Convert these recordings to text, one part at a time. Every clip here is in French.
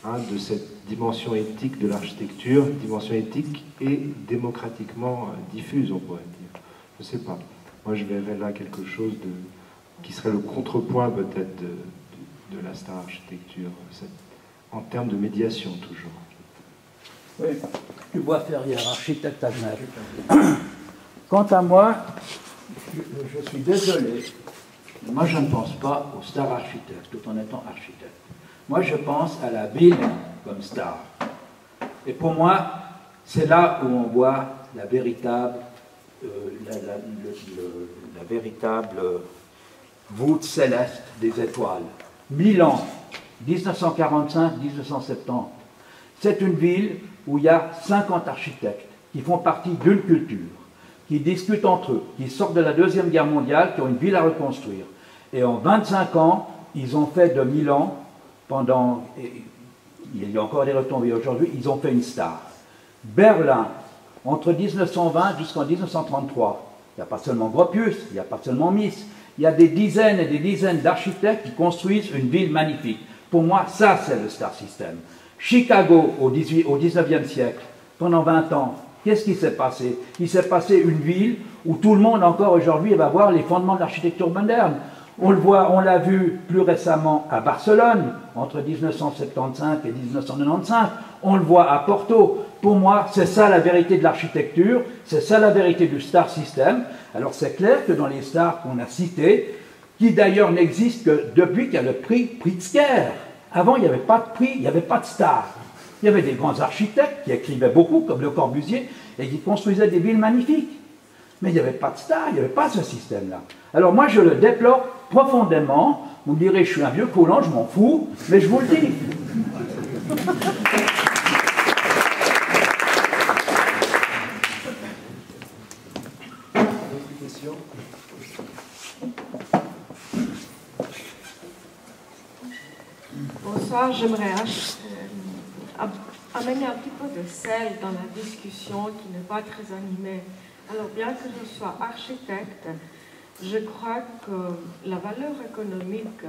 hein, de cette dimension éthique de l'architecture, dimension éthique et démocratiquement diffuse, on pourrait dire. Je ne sais pas. Moi, je verrais là quelque chose qui serait le contrepoint peut-être de la star architecture, en termes de médiation toujours. Oui, Dubois Ferrière, architecte à Genève. Quant à moi, je suis désolé, mais moi je ne pense pas aux stars architectes, tout en étant architecte. Moi je pense à la ville comme star. Et pour moi, c'est là où on voit la véritable, la véritable voûte céleste des étoiles. Milan, 1945-1970. C'est une ville où il y a 50 architectes qui font partie d'une culture, qui discutent entre eux, qui sortent de la Deuxième Guerre mondiale, qui ont une ville à reconstruire. Et en 25 ans, ils ont fait de Milan, il y a encore des retombées aujourd'hui, ils ont fait une star. Berlin, entre 1920 jusqu'en 1933, il n'y a pas seulement Gropius, il n'y a pas seulement Mies, il y a des dizaines et des dizaines d'architectes qui construisent une ville magnifique. Pour moi, ça c'est le star system. Chicago, au 19e siècle, pendant 20 ans, qu'est-ce qui s'est passé? Il s'est passé une ville où tout le monde encore aujourd'hui va voir les fondements de l'architecture moderne. On le voit, on l'a vu plus récemment à Barcelone, entre 1975 et 1995. On le voit à Porto. Pour moi, c'est ça la vérité de l'architecture, c'est ça la vérité du star system. Alors c'est clair que dans les stars qu'on a citées, qui d'ailleurs n'existent que depuis qu'il y a le prix Pritzker. Avant, il n'y avait pas de prix, il n'y avait pas de stars. Il y avait des grands architectes qui écrivaient beaucoup, comme Le Corbusier, et qui construisaient des villes magnifiques. Mais il n'y avait pas de stars, il n'y avait pas ce système-là. Alors moi, je le déplore profondément. Vous me direz, je suis un vieux collant, je m'en fous, mais je vous le dis. Bonsoir, j'aimerais amener un petit peu de sel dans la discussion qui n'est pas très animée. Alors, bien que je sois architecte, je crois que la valeur économique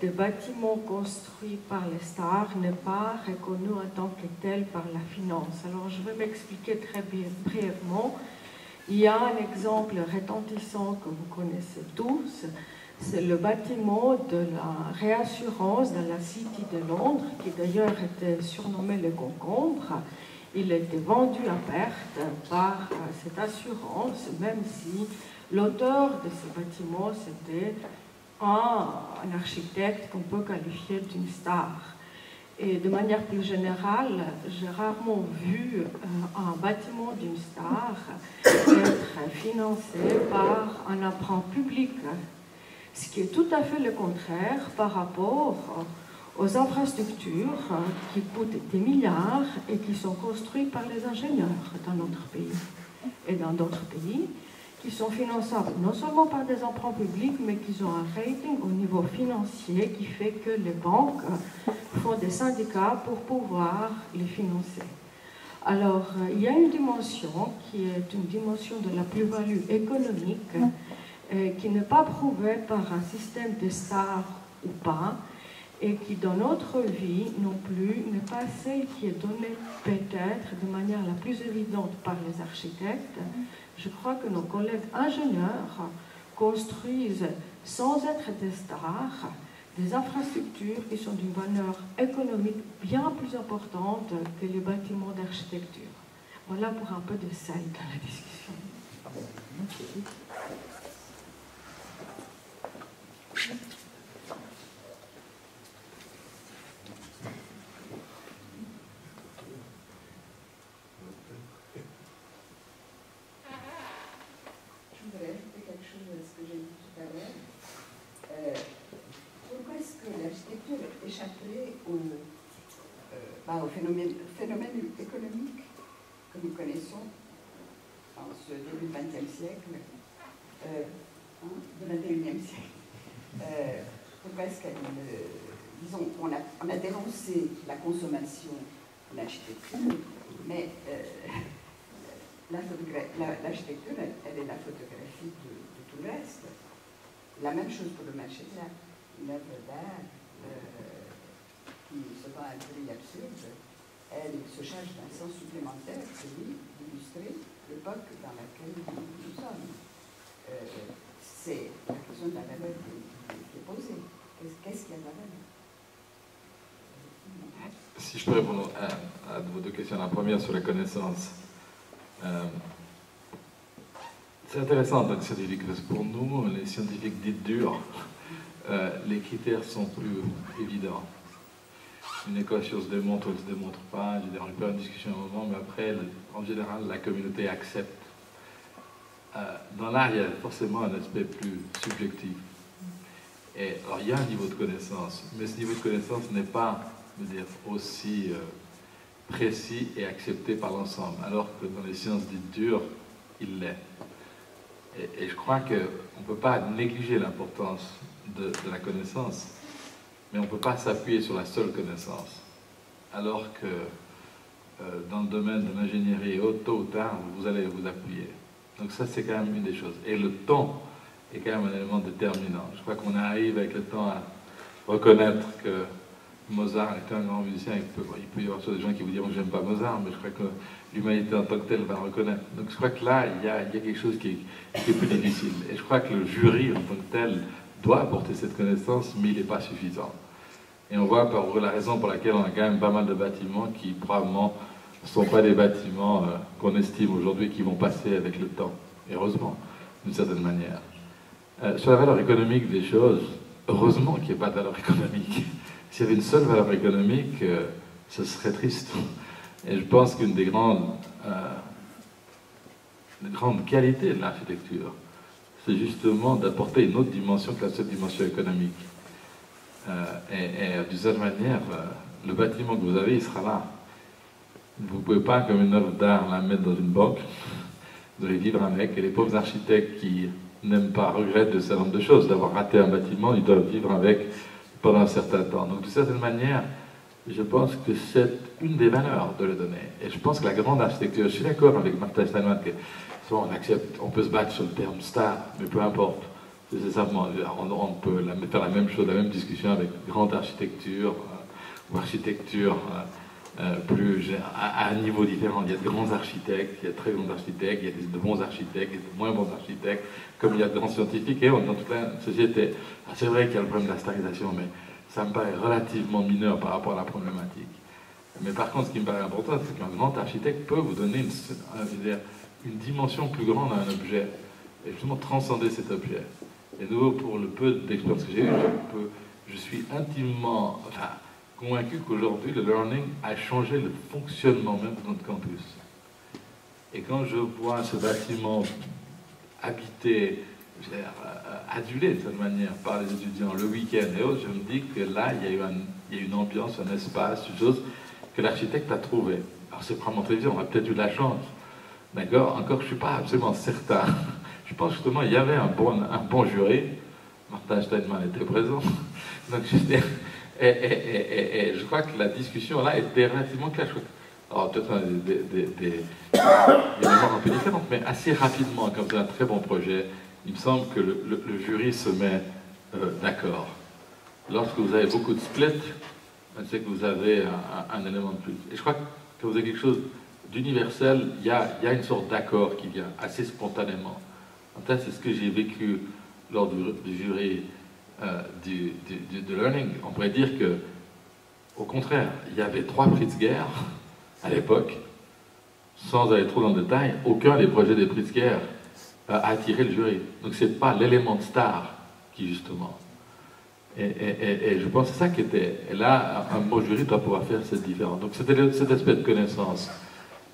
des bâtiments construits par les stars n'est pas reconnue en tant que telle par la finance. Alors, je vais m'expliquer très brièvement. Il y a un exemple retentissant que vous connaissez tous. C'est le bâtiment de la réassurance dans la City de Londres, qui d'ailleurs était surnommé le concombre. Il était vendu à perte par cette assurance, même si l'auteur de ce bâtiment, c'était un architecte qu'on peut qualifier d'une star. Et de manière plus générale, j'ai rarement vu un bâtiment d'une star être financé par un emprunt public. Ce qui est tout à fait le contraire par rapport aux infrastructures qui coûtent des milliards et qui sont construites par les ingénieurs dans notre pays et dans d'autres pays, qui sont finançables non seulement par des emprunts publics, mais qui ont un rating au niveau financier qui fait que les banques font des syndicats pour pouvoir les financer. Alors, il y a une dimension qui est une dimension de la plus-value économique qui n'est pas prouvée par un système de stars ou pas, et qui dans notre vie non plus n'est pas celle qui est donnée peut-être de manière la plus évidente par les architectes. Je crois que nos collègues ingénieurs construisent sans être des stars des infrastructures qui sont d'une valeur économique bien plus importante que les bâtiments d'architecture. Voilà pour un peu de sel dans la discussion. Je voudrais ajouter quelque chose à ce que j'ai dit tout à l'heure. Pourquoi est-ce que l'architecture échapperait au phénomène économique que nous connaissons en ce début du XXe siècle, du XXIe siècle? Pourquoi est-ce qu'elle, disons, on a dénoncé la consommation de l'architecture, mais l'architecture, elle est la photographie de tout le reste. La même chose pour le marché de l'art. Une œuvre d'art qui pas un peu absurde, elle se charge d'un sens supplémentaire, celui d'illustrer l'époque dans laquelle nous sommes. C'est la question de la valeur qui est posée. Qu'est-ce qu'il y a de la valeur? Si je peux répondre à vos deux questions. La première sur la connaissance. C'est intéressant en tant que scientifique, parce que pour nous, les scientifiques dits durs, les critères sont plus évidents. Une équation se démontre ou ne se démontre pas. Je veux dire, on peut avoir une discussion à un moment, mais après, en général, la communauté accepte. Dans l'art, il y a forcément un aspect plus subjectif. Et, alors, il y a un niveau de connaissance, mais ce niveau de connaissance n'est pas, je veux dire, aussi précis et accepté par l'ensemble, alors que dans les sciences dites dures, il l'est. Et je crois qu'on ne peut pas négliger l'importance de la connaissance, mais on ne peut pas s'appuyer sur la seule connaissance. Alors que dans le domaine de l'ingénierie, tôt ou tard, vous allez vous appuyer. Donc ça, c'est quand même une des choses. Et le temps est quand même un élément déterminant. Je crois qu'on arrive avec le temps à reconnaître que Mozart était un grand musicien. Il peut y avoir des gens qui vous diront que j'aime pas Mozart, mais je crois que l'humanité en tant que telle va le reconnaître. Donc je crois que là, il y a quelque chose qui est plus difficile. Et je crois que le jury en tant que tel doit apporter cette connaissance, mais il n'est pas suffisant. Et on voit par la raison pour laquelle on a quand même pas mal de bâtiments qui probablement ne sont pas des bâtiments qu'on estime aujourd'hui qui vont passer avec le temps. Heureusement, d'une certaine manière. Sur la valeur économique des choses, heureusement qu'il n'y ait pas de valeur économique. S'il y avait une seule valeur économique, ce serait triste. Et je pense qu'une des grandes qualités de l'architecture, c'est justement d'apporter une autre dimension que la seule dimension économique. Et d'une certaine manière, le bâtiment que vous avez, il sera là. Vous ne pouvez pas, comme une œuvre d'art, la mettre dans une banque. Vous devez vivre avec. Et les pauvres architectes qui n'aiment pas, regrettent de ce certain nombre de choses, d'avoir raté un bâtiment, ils doivent vivre avec pendant un certain temps. Donc, d'une certaine manière, je pense que c'est une des valeurs de le donner. Et je pense que la grande architecture, je suis d'accord avec Martin Steinman, que souvent on accepte, on peut se battre sur le terme star, mais peu importe. C'est simplement, on peut faire la même chose, la même discussion avec grande architecture ou architecture plus à un niveau différent. Il y a de grands architectes, il y a de très grands architectes, il y a de bons architectes, il y a de moins bons architectes, comme il y a de grands scientifiques, et dans toute la société. C'est vrai qu'il y a le problème de la starisation, mais ça me paraît relativement mineur par rapport à la problématique. Mais par contre, ce qui me paraît important, c'est qu'un grand architecte peut vous donner une dimension plus grande à un objet, et justement transcender cet objet. Et de nouveau, pour le peu d'expérience que j'ai eue, je suis intimement convaincu qu'aujourd'hui, le learning a changé le fonctionnement même de notre campus. Et quand je vois ce bâtiment habité, adulé de cette manière par les étudiants le week-end et autres, je me dis que là, il y a une ambiance, un espace, une chose que l'architecte a trouvé. Alors c'est probablement très bien, on a peut-être eu de la chance, d'accord? Encore, je ne suis pas absolument certain. Je pense justement qu'il y avait un bon jury. Martin Steinman était présent. Donc, et je crois que la discussion là était relativement claire. Alors peut-être des éléments un peu différents, mais assez rapidement, comme c'est un très bon projet, il me semble que le jury se met d'accord. Lorsque vous avez beaucoup de splits, c'est que vous avez un élément de plus. Et je crois que quand vous avez quelque chose d'universel, il y a une sorte d'accord qui vient assez spontanément. En fait, c'est ce que j'ai vécu lors du jury de Learning. On pourrait dire que, au contraire, il y avait 3 Pritzker à l'époque, sans aller trop dans le détail, aucun des projets des Pritzker a attiré le jury. Donc c'est pas l'élément de star qui, justement. Et je pense que c'est ça qui était. Et là, un bon jury doit pouvoir faire cette différence. Donc cet aspect de connaissance,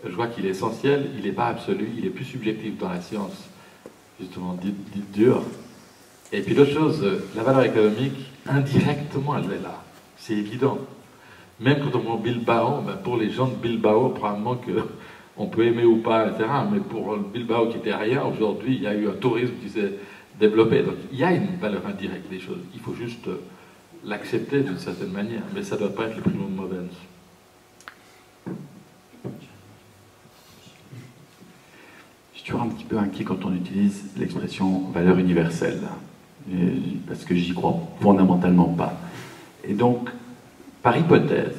je vois qu'il est essentiel, il n'est pas absolu, il est plus subjectif dans la science, justement, dite dure. Et puis l'autre chose, la valeur économique, indirectement, elle est là. C'est évident. Même quand on prend Bilbao, pour les gens de Bilbao, probablement qu'on peut aimer ou pas, etc. Mais pour Bilbao qui était rien, aujourd'hui, il y a eu un tourisme qui s'est développé. Donc il y a une valeur indirecte des choses. Il faut juste l'accepter d'une certaine manière. Mais ça ne doit pas être le primo de mauvaise. Je suis toujours un petit peu inquiet quand on utilise l'expression valeur universelle, parce que j'y crois fondamentalement pas. Et donc, par hypothèse,